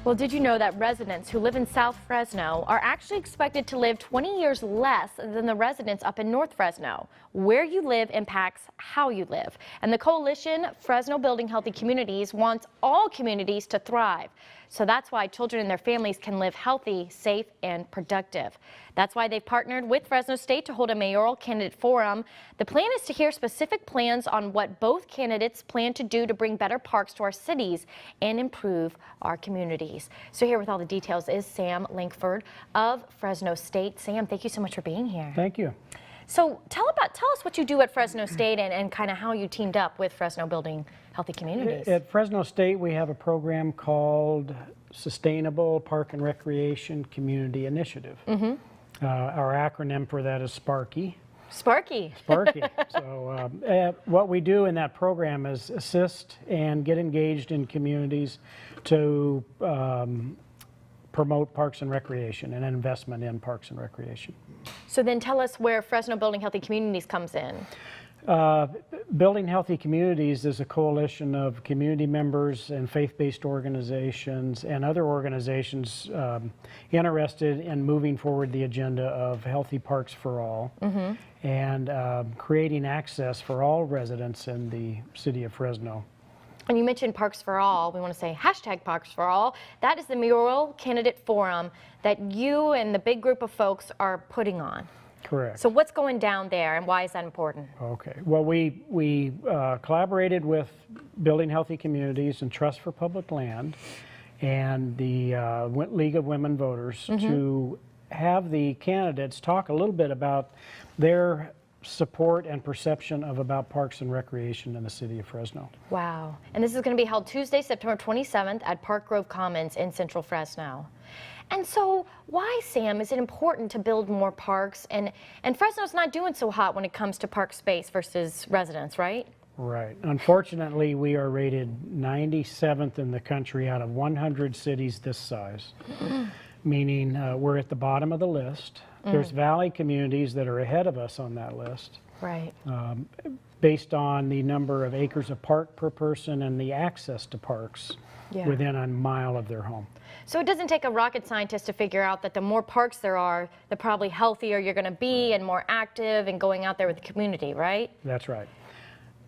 Well, did you know that residents who live in South Fresno are actually expected to live 20 years less than the residents up in North Fresno? Where you live impacts how you live. And the coalition, Fresno Building Healthy Communities, wants all communities to thrive. So that's why children and their families can live healthy, safe, and productive. That's why they've partnered with Fresno State to hold a mayoral candidate forum. The plan is to hear specific plans on what both candidates plan to do to bring better parks to our cities and improve our communities. So here with all the details is Sam Lankford of Fresno State. Sam, thank you so much for being here. Thank you. So tell us what you do at Fresno State and kind of how you teamed up with Fresno Building Healthy Communities. At Fresno State, we have a program called Sustainable Park and Recreation Community Initiative. Our acronym for that is Sparky. Sparky. Sparky. So what we do in that program is assist and get engaged in communities to promote parks and recreation and investment in parks and recreation. So then tell us where Fresno Building Healthy Communities comes in. Building Healthy Communities is a coalition of community members and faith-based organizations and other organizations interested in moving forward the agenda of healthy parks for all and creating access for all residents in the city of Fresno. And you mentioned Parks4All. We want to say hashtag Parks4All. That is the mayoral candidate forum that you and the big group of folks are putting on. Correct. So what's going down there and why is that important? Okay. Well, we collaborated with Building Healthy Communities and Trust for Public Land and the League of Women Voters to have the candidates talk a little bit about their support and perception about parks and recreation in the city of Fresno. Wow. And this is going to be held Tuesday, September 27th at Park Grove Commons in Central Fresno. And so why, Sam, is it important to build more parks? And Fresno's not doing so hot when it comes to park space versus residents, right? Right. Unfortunately, we are rated 97th in the country out of 100 cities this size, meaning we're at the bottom of the list. There's valley communities that are ahead of us on that list. Right. Based on the number of acres of park per person and the access to parks within a mile of their home. So it doesn't take a rocket scientist to figure out that the more parks there are, the probably healthier you're going to be and more active and going out there with the community, right? That's right.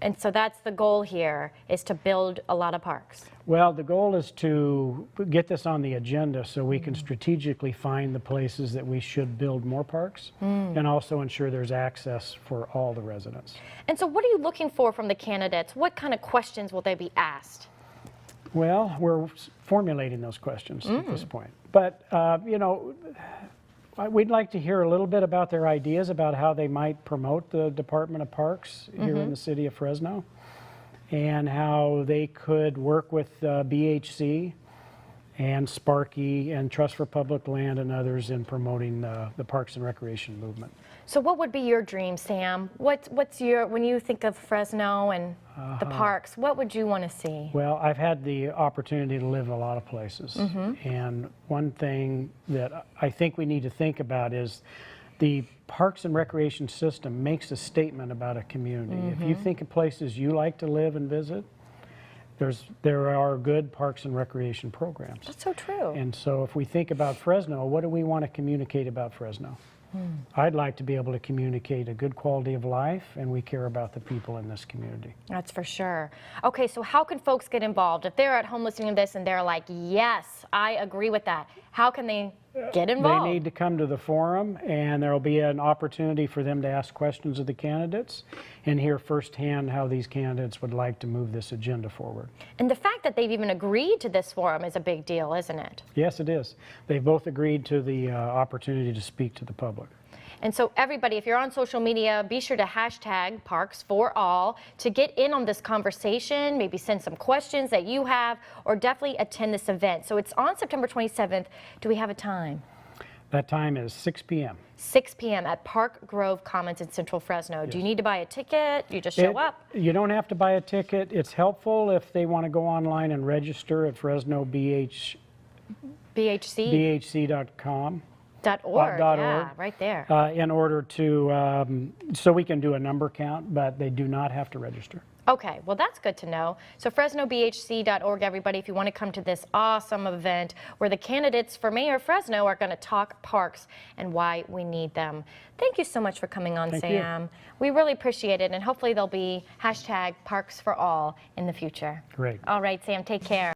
And so that's the goal here, is to build a lot of parks. Well, the goal is to get this on the agenda so we can strategically find the places that we should build more parks and also ensure there's access for all the residents. And so what are you looking for from the candidates? What kind of questions will they be asked? Well, we're formulating those questions at this point. But, you know, we'd like to hear a little bit about their ideas about how they might promote the Department of Parks here in the city of Fresno and how they could work with BHC and Sparky and Trust for Public Land and others in promoting the Parks and Recreation movement. So what would be your dream, Sam? What's your, when you think of Fresno and the parks, what would you want to see? Well, I've had the opportunity to live in a lot of places. And one thing that I think we need to think about is the Parks and Recreation system makes a statement about a community. If you think of places you like to live and visit, there are good parks and recreation programs. That's so true. And so if we think about Fresno, what do we want to communicate about Fresno? I'd like to be able to communicate a good quality of life, and we care about the people in this community. That's for sure. Okay, so how can folks get involved? If they're at home listening to this and they're like, yes, I agree with that, how can they get involved? They need to come to the forum, and there will be an opportunity for them to ask questions of the candidates and hear firsthand how these candidates would like to move this agenda forward. And the fact that they've even agreed to this forum is a big deal, isn't it? Yes, it is. They've both agreed to the opportunity to speak to the public. And so everybody, if you're on social media, be sure to hashtag Parks4All to get in on this conversation, maybe send some questions that you have, or definitely attend this event. So it's on September 27th. Do we have a time? That time is 6 p.m. 6 p.m. at Park Grove Commons in Central Fresno. Yes. Do you need to buy a ticket? You just show up? You don't have to buy a ticket. It's helpful if they want to go online and register at BHC.com. .org, yeah, right there. In order to, so we can do a number count, but they do not have to register. Okay, well that's good to know. So FresnoBHC.org, everybody, if you want to come to this awesome event where the candidates for Mayor of Fresno are going to talk parks and why we need them. Thank you so much for coming on, Thank Sam. you. We really appreciate it, and hopefully there'll be #Parks4All in the future. Great. All right, Sam, take care.